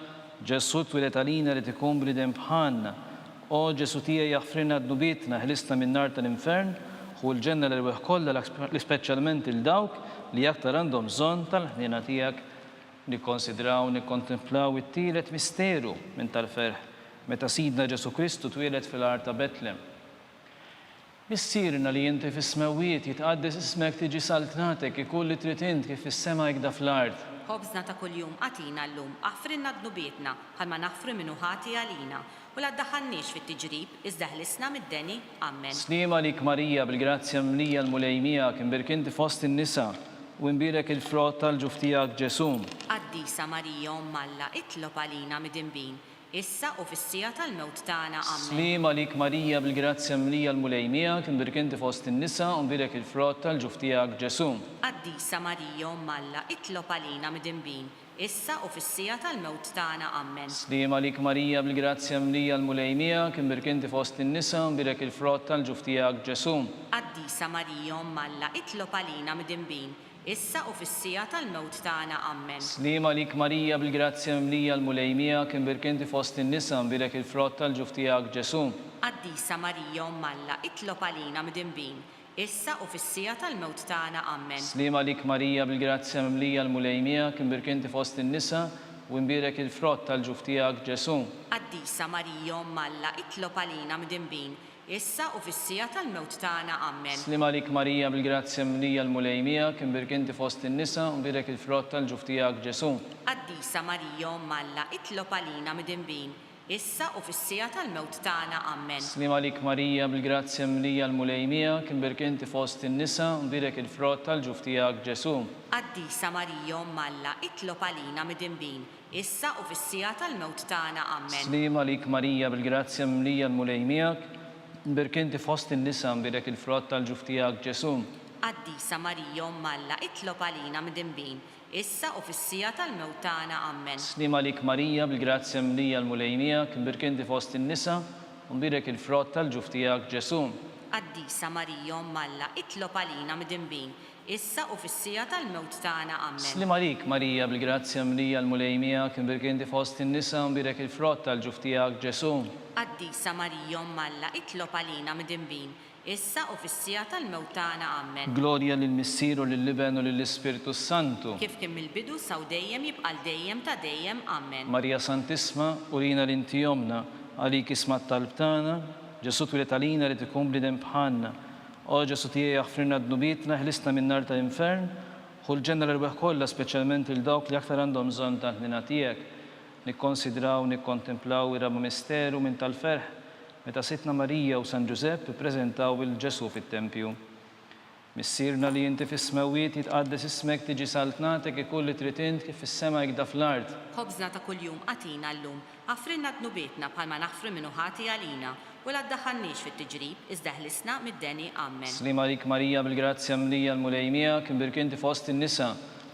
Ġesu twilet għalina li tikun bridem bħanna. O Ġesu tija jaħfrina d-nubitna ħlisna minn nar tal-infern, u l-ġenna l-rweħ kolla l-speċjalment il-dawk li jaktar għandhom bżonn tal-ħnina tijak nikkonsidraw, nikkontemplaw it-tielet misteru minn tal-ferħ, meta Sidna Ġesu Kristu twilet fil-art ta' Betlem. Missirna li jinti fis-smawiet jitqaddes ismek tiġi saltnatek ikull li trid int kif fis-sema jekda fl-art. Ħobżna ta' kuljum għatina llum, aħfrinna d-nubietna bħalma naħfru minnu ħati għalina, u la ddaħħalniex fit-tiġrib, iżda ħlisna mid-deni. Amen. Slim għalik Marija, bil-grazzja mlija l-mulejmija, kien birkinti fost in-nisa, u nbirek il-frott tal-ġuf tiegħek Ġesu. Qaddisa Marija Umm Alla, itlob għalina mdinbin, issa u fis-sija tal-mewt tagħna. Amen. Slim għalik Marija, bil-grazzja mlija l-mulejmija, kien birkinti fost in-nisa, u nbirek il-frott tal-ġuf tiegħek Ġesu. Qaddisa Marija Umm Alla, itlob għalina mdinbin, issa u fis-sija tal-mewt tagħna. Amen. Slim għalik Marija, bil-grazzja mlija l-mulejmija, kien birkinti fost in-nisa, u nbirek il-frott tal-ġuf tiegħek Ġesu. Qaddisa Marija Umm Alla, itlob għalina mdinbin, issa u fis-sija tal-mewt tagħna. Amen. Slim għalik Marija, bil-grazzja mlija l-mulejmija, kien birkinti fost in-nisa, nbirek il-frott tal-ġuf tiegħek Ġesu. Qaddisa Marija Umm Alla, itlob għalina mdinbin, issa u fis-sija tal-mewt tagħna. Amen. Slim għalik Marija, bil-grazzja mlija l-mulejmija, kien birkinti fost in-nisa, u nbirek il-frott tal-ġuf tiegħek Ġesu. Qaddisa Marija Umm Alla, itlob għalina mdinbin, issa u fis-sija tal-mewt tagħna. Amen. Slim għalik Marija, bil-grazzja mlija l-mulejmija, kien birkinti fost in-nisa, u nbirek il-frott tal-ġuf tiegħek Ġesu. Qaddisa Marija Umm Alla, itlob għalina mdinbin, issa u fis-sija tal-mewt tagħna. Amen. Slim għalik Marija, bil-grazzja mlija l-mulejmija, kien birkinti fost in-nisa, u nbirek il-frott tal-ġuf tiegħek Ġesu. Qaddisa Marija Umm Alla, itlob għalina mdinbin, issa u fis-sija tal-mewt tagħna. Amen. Slim għalik Marija, bil-grazzja mlija l-mulejmija, birkinti fost in-nisa, nbirek il-frott tal-ġuf tiegħek Ġesu. Qaddisa Marija Umm Alla, itlob għalina mdinbin, issa u fis-sija tal-mewt tagħna. Amen. Slim għalik Marija, bil-grazzja mlija l-mulejmija, kien birkinti fost in-nisa, u nbirek il-frott tal-ġuf tiegħek Ġesu. Qaddisa Marija Umm Alla, itlob għalina mdinbin, issa u fis-sija tal-mewt tagħna. Amen. Slim għalik Marija, bil-grazzja mlija l-mulejmija, kien birkinti fost in-nisa, u nbirek il-frott tal-ġuf tiegħek Ġesu. Qaddisa Marija Umm Alla, itlob għalina mdinbin, issa u fis-sija tal-mewt tagħna. Amen. Glorja lill-Missier u lill-Liben u lill-Ispiritu Santu. Kif kien mill-bidu saw dejjem jibqal dejjem ta' dejjem. Amen. Marija Santisma, urina l-inti jomna, għalik isma tal-btana, Ġesu twilet għalina li tikun bridem bħanna. O Ġesu tija jaħfrina d-nubitna ħlisna minn nar tal-infern, u l-ġenna l-rweħ kollha speċjalment il-dawk li aktar għandhom bżonn tal-ħnina tiegħek. Nikkonsidraw, nikkontemplaw ir-raba misteru minn tal-ferħ, meta Sitna Marija u San Ġusepp ippreżentaw il-Ġesu fit-tempju. Missirna li jinti fis-smawiet jitqaddes ismek tiġi saltnatek ikull li trid int kif fis-sema jekda fl-art. Ħobżna ta' kuljum għatina llum, aħfrinna d-nubietna bħalma naħfru minnu ħati għalina, u la ddaħħalniex fit-tiġrib, iżda ħlisna mid-deni. Amen. Slim għalik Marija, bil-grazzja mlija l-mulejmija, kien birkinti fost in-nisa,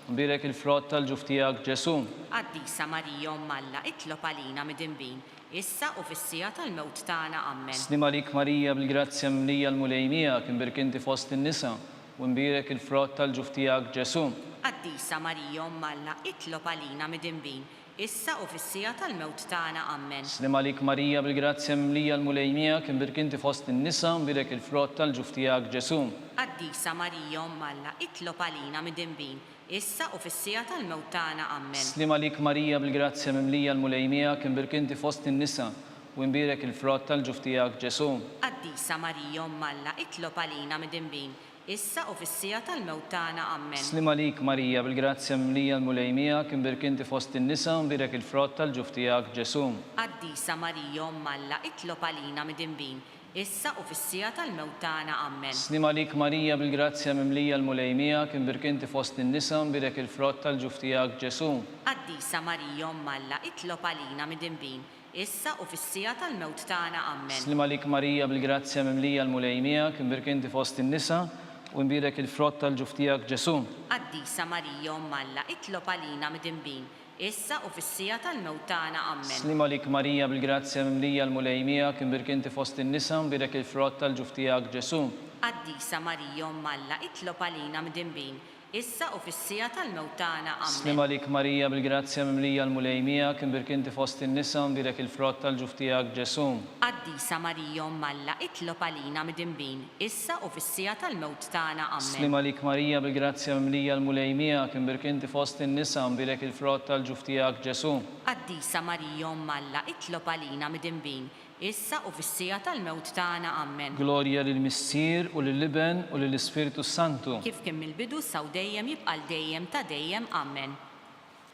nbirek il-frott tal-ġuf tiegħek Ġesu. Qaddisa Marija Umm Alla, itlob għalina mdinbin, issa u fis-sija tal-mewt tagħna. Amen. Slim għalik Marija, bil-grazzja mlija l-mulejmija, kien birkinti fost in-nisa, u nbirek il-frott tal-ġuf tiegħek Ġesu. Qaddisa Marija Umm Alla, itlob għalina mdinbin, issa u fis-sija tal-mewt tagħna. Amen. Slim għalik Marija bil-grazzja mimlija l-mulejmija kien birkinti fost in-nisa mbirek il-frott tal-ġuf tiegħek Ġesu. Qaddisa Marija Umm Alla, itlob għalina mid-dinbin, issa u fis-sija tal-mewt tagħna. Amen. Slim għalik Marija bil-grazzja mimlija l-mulejmija kien birkinti fost in-nisa u mbirek il-frott tal-ġuf tiegħek Ġesu. Qaddisa Marija Umm Alla, itlob għalina mid-dinbin, issa u fis-sija tal-mewt tagħna. Amen. Slim għalik Marija bil-grazzja mimlija l-mulejmija kien birkinti fost in-nisa u mbirek il-frott tal-ġuf tiegħek Ġesu. Qaddisa Marija Umm Alla, itlob għalina mid-dinbin, issa u fis-sija tal-mewt tagħna. Amen. Slim għalik Marija bil-grazzja mimlija l-mulejmija kien birkinti fost in-nisa u mbirek il-frott tal-ġuf tiegħek Ġesu. Qaddisa Marija Umm Alla, itlob għalina mid-dinbin, issa u fis-sija tal-mewt tagħna. Amen. Slim għalik Marija bil-grazzja mimlija l-mulejmija kien birkinti fost in-nisa u mbirek il-frott tal-ġuf tiegħek Ġesu. Qaddisa Marija Umm Alla, itlob għalina mid-dinbin, issa u fis-sija tal-mewt tagħna. Amen. Slim għalik Marija bil-grazzja mimlija l-mulejmija kien birkinti fost in-nisa u mbirek il-frott tal-ġuf tiegħek Ġesu. Qaddisa Marija Umm Alla, itlob għalina mid-dinbin, issa u fis-sija tal-mewt tagħna. Slim Amen. għalik Marija bil-grazzja mimlija l-mulejmija kien birkinti fost in-nisa u mbirek il-frott tal-ġuf tiegħek Ġesu. Qaddisa Marija Umm Alla, itlob għalina mid-dinbin, issa u fis-sija tal-mewt tagħna. Amen. Slim għalik Marija bil-grazzja mimlija l-mulejmija kien birkinti fost in-nisa u mbirek il-frott tal-ġuf tiegħek Ġesu. Qaddisa Marija Umm Alla, itlob għalina mid-dinbin, issa u fis-sija tal-mewt tagħna. Amen. Glorja lill-Missier u lill-Iben u lill-Ispiritu Santu. Kif kien mill-bidu saw dejjem jibqal dejjem ta' dejjem. Amen.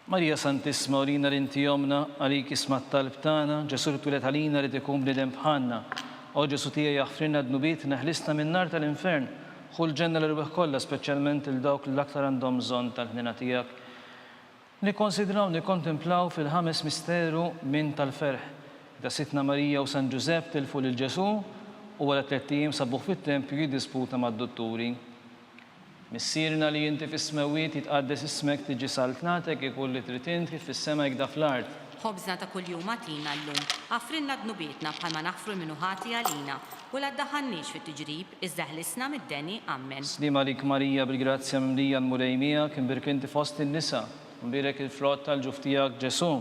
Marija Santissima urina l-inti jomna, għalik isma t-talb tana, ġesur tulet għalina li tikun bnidem bħanna. O ġesu tija jaħfrinna d-nubit neħlisna minn nar tal-infern. Xull ġenna l-rbeħ kolla, specialment il-dawk l-aktar għandhom bżon tal-ħnina tijak. Nikonsidraw, nikontemplaw fil-ħames misteru minn tal-ferħ. Da sitna Marija u San Giuseppe tilfu l-Ġesu u għala 3 tijiem sabuħ fit-tempju jiddisputa mad-dotturi. Missirna li jinti fis-smewiet jitqaddes ismek tiġi saltnatek ikun li tritint kif fis-sema jgda fl-art. Ħobżna ta' kuljum għatina llum, għafrinna d-nubietna bħalma naħfru minnu ħati għalina, u la ddaħannix fit-tiġrib, iżda ħlisna mid-deni. Amen. Slim għalik Marija bil-grazzja mimlija l-mulejmija kien birkinti fost in-nisa, mbirek il-frott tal-ġuf tiegħek Ġesu.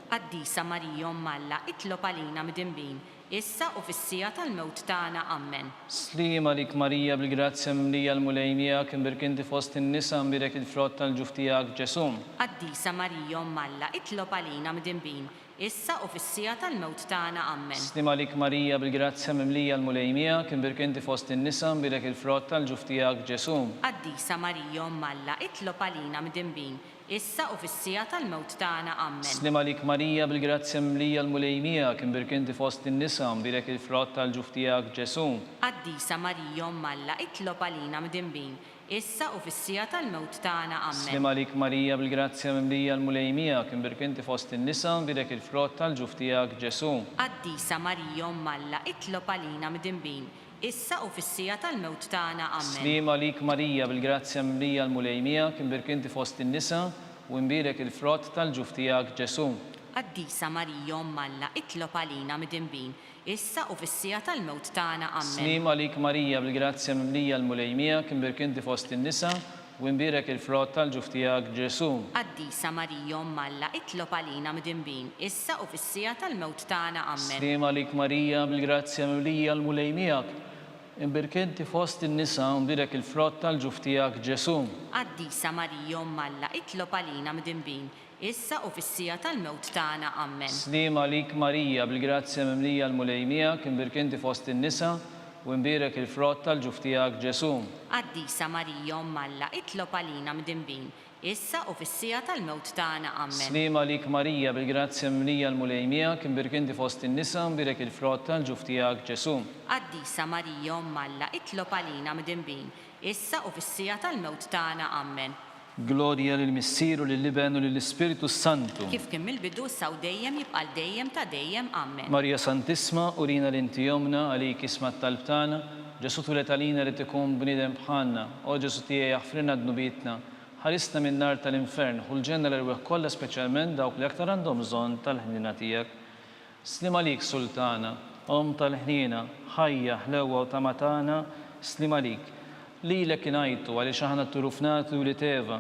Qaddisa Marija Umm Alla, itlob għalina mid-dinbin, issa u fis-sija tal-mewt tagħna. Amen. Slim għalik Marija bil-grazzja mimlija l-mulejmija kien birkinti fost in-nisa mbirek il-frott tal-ġuf tiegħek Ġesu. Qaddisa Marija Umm Alla, itlob għalina mid-dinbin, issa u fis-sija tal-mewt tagħna. Amen. Slim għalik Marija bil-grazzja mimlija l-mulejmija kien birkinti fost in-nisa mbirek il-frott tal-ġuf tiegħek Ġesu. Qaddisa Marija Umm Alla, itlob għalina mid-dinbin, issa u fis-sija tal-mewt tagħna. Amen. Slim għalik Marija bil-grazzja mimlija l-mulejmija kien birkinti fost in-nisa mbirek il-frott tal-ġuf tiegħek Ġesu. Qaddisa Marija Umm Alla, itlob għalina mid-dinbin, issa u fis-sija tal-mewt tagħna. Amen. Slim għalik Marija bil-grazzja mimlija l-mulejmija kien birkinti fost in-nisa mbirek il-frott tal-ġuf tiegħek Ġesu. Qaddisa Marija Umm Alla, itlob għalina mid-dinbin, issa u fis-sija tal-mewt tagħna. Amen. Slim għalik Marija bil-grazzja mimlija l-mulejmija kien birkinti fost in-nisa u mbirek il-frott tal-ġuf tiegħek Ġesu. Qaddisa Marija Umm Alla, itlob għalina mid-dinbin, issa u fis-sija tal-mewt tagħna. Amen. Slim għalik Marija bil-grazzja mimlija l-mulejmija kien birkinti fost in-nisa u mbirek il-frott tal-ġuf tiegħek Ġesu. Qaddisa Marija Umm Alla, itlob għalina mid-dinbin, issa u fis-sija tal-mewt tagħna. Amen. Slim għalik Marija bil-grazzja mimlija l-mulejmija imbirkinti fost in-nisa u mbirek il-frott tal-ġuf tiegħek Ġesu. Qaddisa Marija Umm Alla, itlob għalina mid-dinbin, issa u fis-sija tal-mewt tagħna. Amen. Slim għalik Marija bil-grazzja mimlija l-mulejmija kien birkinti fost in-nisa u mbirek il-frott tal-ġuf tiegħek Ġesu. Qaddisa Marija Umm Alla, itlob għalina mid-dinbin, issa u fis-sija tal-mewt tagħna. Amen. Slim għalik Marija bil-grazzja mimlija l-mulejmija kien birkinti fost in-nisa u mbirek il-frott tal-ġuf tiegħek Ġesu. Qaddisa Marija Umm Alla, itlob għalina mid-dinbin, issa u fis-sija tal-mewt tagħna. Amen. Glorja lill-Missier u lill-Iben u lill-Ispiritu Santu. Kif kien mill-bidu saw dejjem jibqal dejjem ta' dejjem. Amen. Marija Santissima urina l-inti jomna għalik isma t-talb tana, Ġesu tulet għalina li tikun bnidem bħanna, o Ġesu tija jaħfrinna d-nubitna, ħarisna minn nar tal-infern, u l-ġenna l-rweħ kolla speċjalment dawk li aktar għandhom bżonn tal-ħnina tijak. Slim għalik Sultana, tal-ħnina, ħajja, ħlewa u tamatana, slim għalik. Lilek inajtu għaliex aħna turufnatu li teva,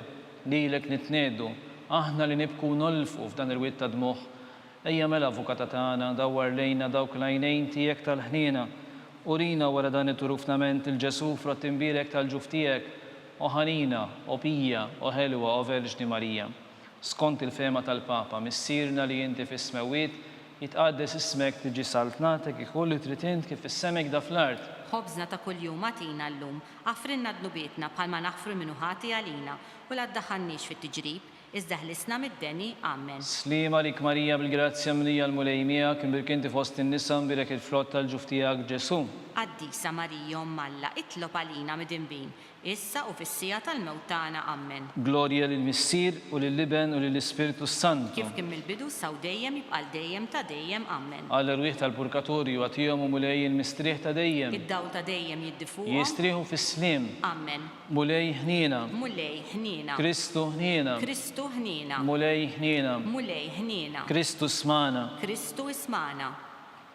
lilek nitnedu, aħna li nibku nolfqu f'dan il-witt ta' dmuħ, ejja mela avukata tagħna dawwar lejna dawk l-għajnejn tiegħek tal-ħniena, urina wara dan it-turufnament il-Ġesu frott imbierek tal-ġuf tiegħek, o ħanina, o pija, o ħelwa, o Verġni Marija. Skont il-fema tal-Papa, missirna li inti fis-smewiet, jitqaddes ismek tiġi saltnatek ikolli tritint kif is-semek da fl-art. Ħobżna ta' kuljum għatina llum, għafrinna dnubietna bħalma naħfru minnu ħati għalina, u la ddaħħalniex fit-tiġrib, iżda ħlisna mid-deni, Amen. Slima lik Marija bil-grazzja mlija l-mulejmija, kien birkinti fost in-nisa mbirek il-frott tal-ġuf tiegħek Ġesu. Qaddisa Marija Malla, itlob għalina mid-inbin, issa u fis-sija tal-mewt tagħna, Amen. Glorja lill-Missier u lill-Liben u lill-Ispiritu Santu. Kif kien mill-bidu saw dejjem jibqal dejjem ta' dejjem, Amen. Għall-rwieħ tal-Purgatorju għatihom u mulej il-mistrieħ ta' dejjem. Id-dawl ta' dejjem jiddifuhom. Jistrieħu fis-slim. Amen. Mulej ħniena. Mulej ħniena. Kristu ħniena. Kristu ħniena. Mulej ħniena. Mulej ħniena. Kristu smana. Kristu ismana.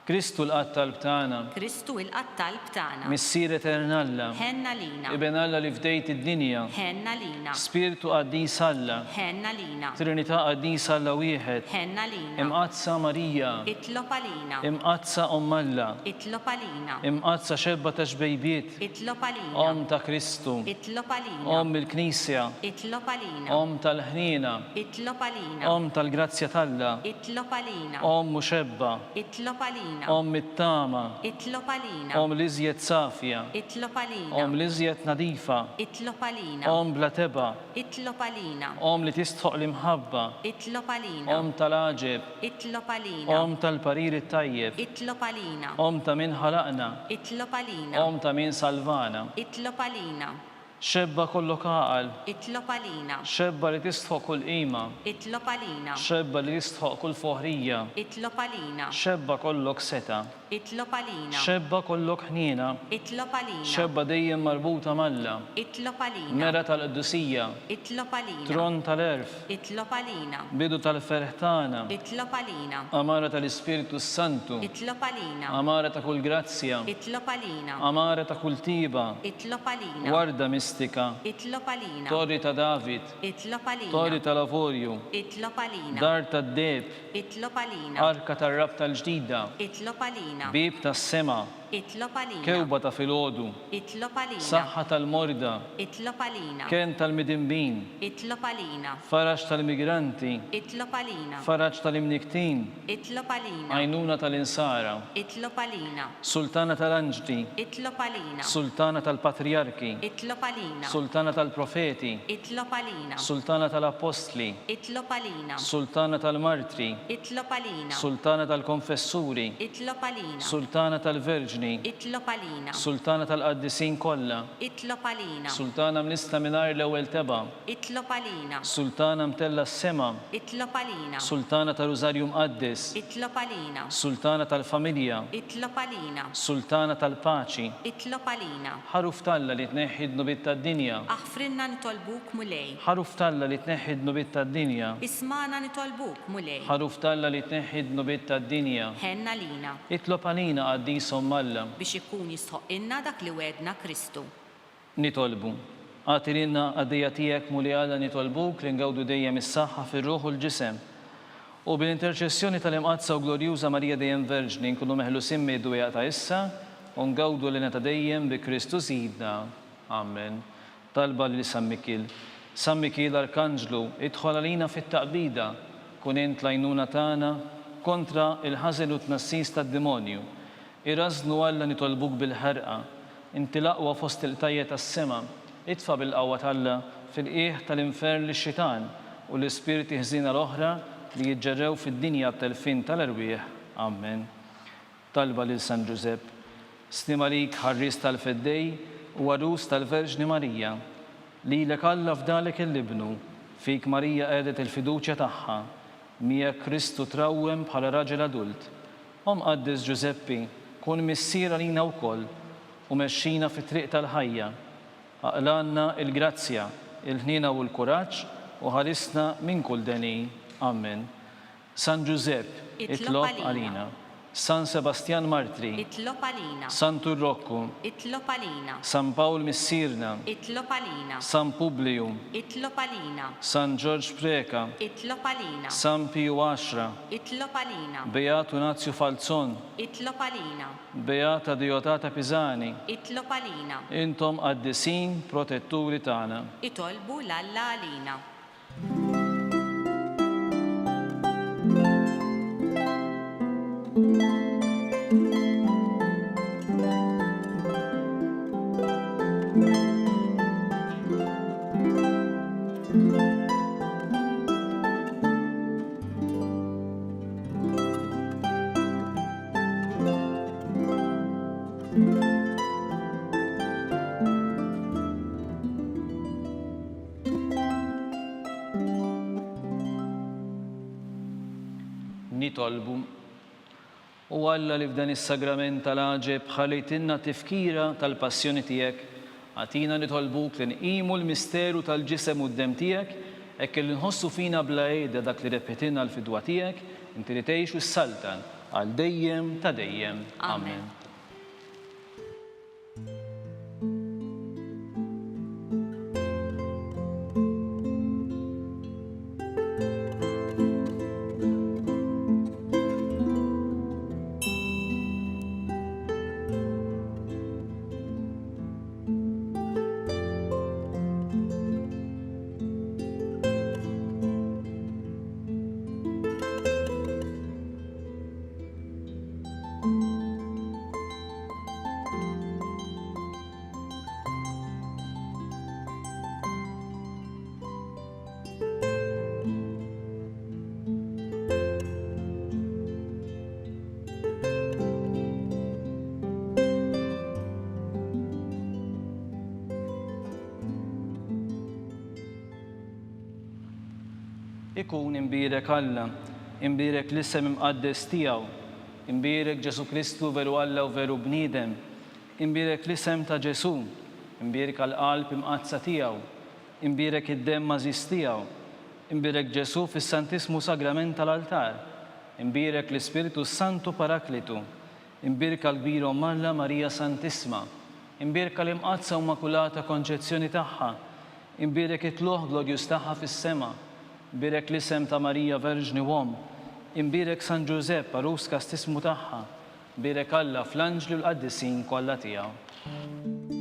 Kristu l-qattal b'tana. Kristu il-qattal b'tana. Missier eternalla. Ħenna lina. Iben Alla li fdejt id-dinja. Ħenna lina. Spiritu qaddis Alla. Ħenna lina. Trinità qaddis Alla wieħed. Ħenna lina. Imqazza Marija. Itlob għalina. Imqazza Alla. Itlob għalina. Imqazza xebba ta' xbejbiet. Itlob għalina. Om ta' Kristu. Itlob għalina. Om il-Knisja. Itlob għalina. Om tal-ħniena. Itlob għalina. Om tal-grazzja Talla. Itlob għalina. Om muxebba. Itlob għalina. Om it-tama. Itlob għalina. Om liżjed safja. Itlob għalina. Om liżjed nadifa. Itlob għalina. Om bla teba. Itlob għalina. Om li tistħoq l-imħabba. Itlob għalina. Om tal-aġeb. Itlob għalina. Om tal-parir it-tajjeb. Itlob għalina. Om ta' min ħalaqna. Itlob għalina. Om ta' min salvana. Itlob għalina. Xebba kollok għaqal. Itlob għalina. Xebba li tistħoq kull qima. Itlob għalina. Xebba li tistħoq kull foħrija. Itlob għalina. Xebba kollok seta. Itlob għalina. Xebba kollok ħniena. Itlob għalina. Xebba dejjem marbuta malla. Itlob għalina. Mera tal-Qdusija. Itlob għalina. Tron tal-erf. Itlob għalina. Bidu tal-ferħtana. Itlob għalina. Amara tal-Ispiritu Santu. Itlob għalina. Amara ta' kull grazzja. Itlob għalina. Amara ta' kull tiba. Itlob għalina. Warda mistika. Itlob għalina. Torri ta' David. Itlob għalina. Torri tal-Avorju. Itlob għalina. Dar tad-deb. Itlob għalina. Arka tar-rab tal-ġdida. Itlob għalina. Bib tas-sema. Itlob għalina. Kewba ta' filgħodu. Itlob għalina. Saħħa tal-morda. Itlob għalina. Ken tal-midinbin. Itlob għalina. Faraġ tal-migranti. Itlob għalina. Faraġ tal-imniktin. Itlob għalina. Għajnuna tal-insara. Itlob għalina. Sultana tal-anġdi. Itlob għalina. Sultana tal-patriarki. Itlob għalina. Sultana tal-profeti. Itlob għalina. Sultana tal-apostli. Itlob għalina. Sultana tal-martri. Itlob għalina. Sultana tal-konfessuri. Itlob għalina. Sultana tal-verġni. Itlob għalina. Sultana tal-qaddisin kollha. Itlob għalina. Sultana mlista minar l-ewwel teba. Itlob għalina. Sultana mtella s-sema. Itlob għalina. Sultana tal-Rużarju Mqaddis. Itlob għalina. Sultana tal-familja. Itlob għalina. Sultana tal-paċi. Itlob għalina. Ħaruf Talla li tneħħi d-nubit tad-dinja. Aħfrinna nitolbuk mulej. Ħaruf Talla li tneħħi d-nubit tad-dinja. Ismana nitolbuk mulej. Ħaruf Talla li tneħħi d-nubit tad-dinja. Ħenna lina. Itlob għalina qaddisom Malla. Biex ikun jistħoq inna dak li wedna Kristu. Nitolbu. Għatirinna għaddija tijek muli għalla nitolbuk li ngawdu dejjem is-saħħa fir-ruħ u l-ġisem. U bil-interċessjoni tal-imqazza u glorjuża Marija dejjem Verġni nkunu meħlu simmi d-dujja ta' issa u ngawdu l ta' dejjem bi Kristu sidna. Amen. Talba li San Mikil. San Mikil Arkanġlu, idħol għalina fit-taqbida kun int lajnuna tagħna kontra il-ħażen u tnassis tad-demonju. Iraznu Alla nitolbuk bil-ħarqa, inti laqwa fost il-tajja tas-sema, itfa bil-qawwa Alla fil-qiegħ tal-infern lix-xitan u l-ispiriti ħżina l-oħra li jiġġerrew fid-dinja telfin tal-erwieħ. Amen. Talba lil San Ġusepp, stima lik ħarris tal-feddej u għarus tal-Verġni Marija, lilek Alla fdalek il-libnu, fik Marija qiegħdet il-fiduċja tagħha, miegħek Kristu trawwem bħala raġel adult. Qaddis Ġuseppi, kun missier għalina wkoll u mexxina fit-triq tal-ħajja. Aqlanna il-grazzja, il-ħniena u l-kuraġġ u ħarisna minn kull deni. Amen. San Ġusepp, itlob għalina. San Sebastian Martri, Itlob għalina. San Turrokku, Itlob għalina. San Pawl Missirna, Itlob għalina. San Publiu, Itlob għalina. San George Preka, Itlob għalina. San Piju 10, Itlob għalina. Beat Unazio Falzon, Itlob għalina. Beata Diotata Pisani, Itlob għalina. intom qaddisin protetturi tagħna. Itolbu l-Alla għalina. Nitolbu. U Alla li f'dan is-sagrament tal-għaġeb ħalejtinna tifkira tal-passjoni tiegħek, għatina nitolbuk li nqimu l-misteru tal-ġisem u d-dem tiegħek, hekk li nħossu fina bla għejda dak li repetilna l-fidwa tiegħek, inti li tgħixu s-saltan għal dejjem ta' dejjem. Amen. Ikun imbirek Alla, imbirek l-isem imqaddes tiegħu, imbirek Ġesu Kristu veru Alla u veru bniedem, imbirek l-isem ta' Ġesu, imbirek għall-qalb imqazza tiegħu, imbirek id-dem mażis tiegħu, imbirek Ġesu fis-Santismu Sagrament tal-altar, imbirek l-Ispiritu Santu Paraklitu, imbirek għall-kbira Alla Marija Santisma, imbirek għall-imqazza u Immakulata Konċezzjoni tagħha, imbirek it-tluħ glorjus tagħha fis-sema, imbirek l-isem ta' Marija Verġni Wom, imbirek San Giuseppe Arus kastismu tagħha, imbirek Alla fl-anġli u l-qaddisin kollha tiegħu.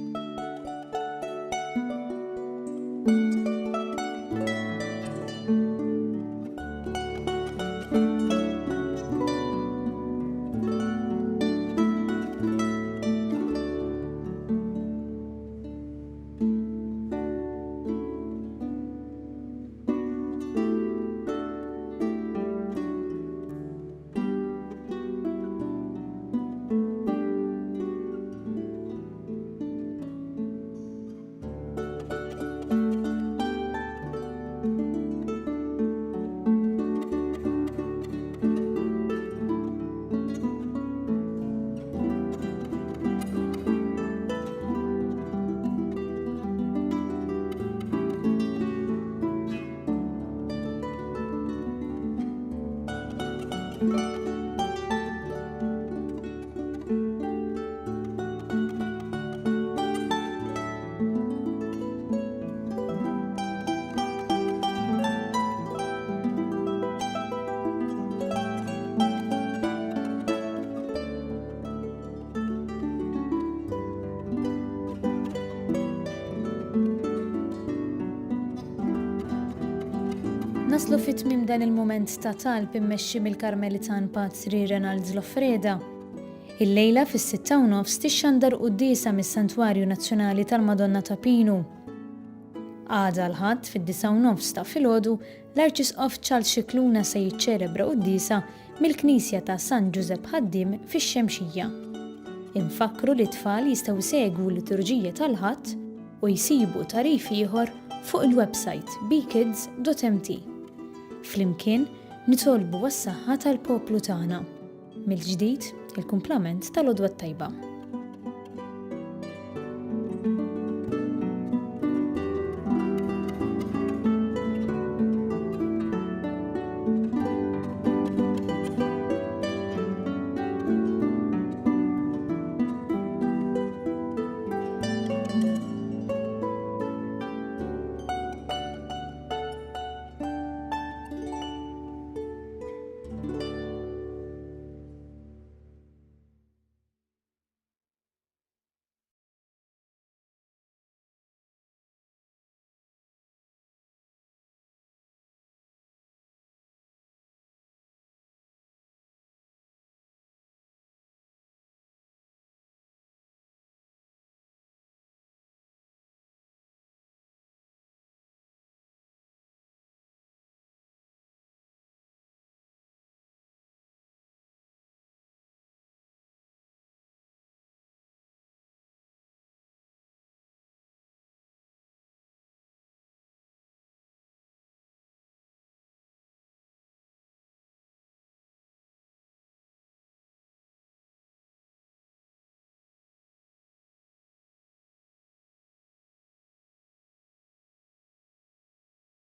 Naslu fit-tmiem dan il-moment ta' talb immexxi mill-Karmelitan Pazri Renald Loffreda. Il-lejla fis-6:30 tixxandar qudiesa mis-Santwarju Nazzjonali tal-Madonna ta' Pinu. Għada l-ħadd fid-9:30 ta' filgħodu l-Arċisqof Charles Scicluna se jiċċelebra qudiesa mill-Knisja ta' San Giuseppe Ħaddim fix-Xemxija. Infakru li t-tfal jistgħu jsegwu l-liturġija tal-ħadd u jsibu tarif ieħor fuq il-website bkids.mt. Flimkien nitolbu għas-saħħa tal-poplu tagħna. Mill-ġdid il-kumplament tal-għodwa tajba.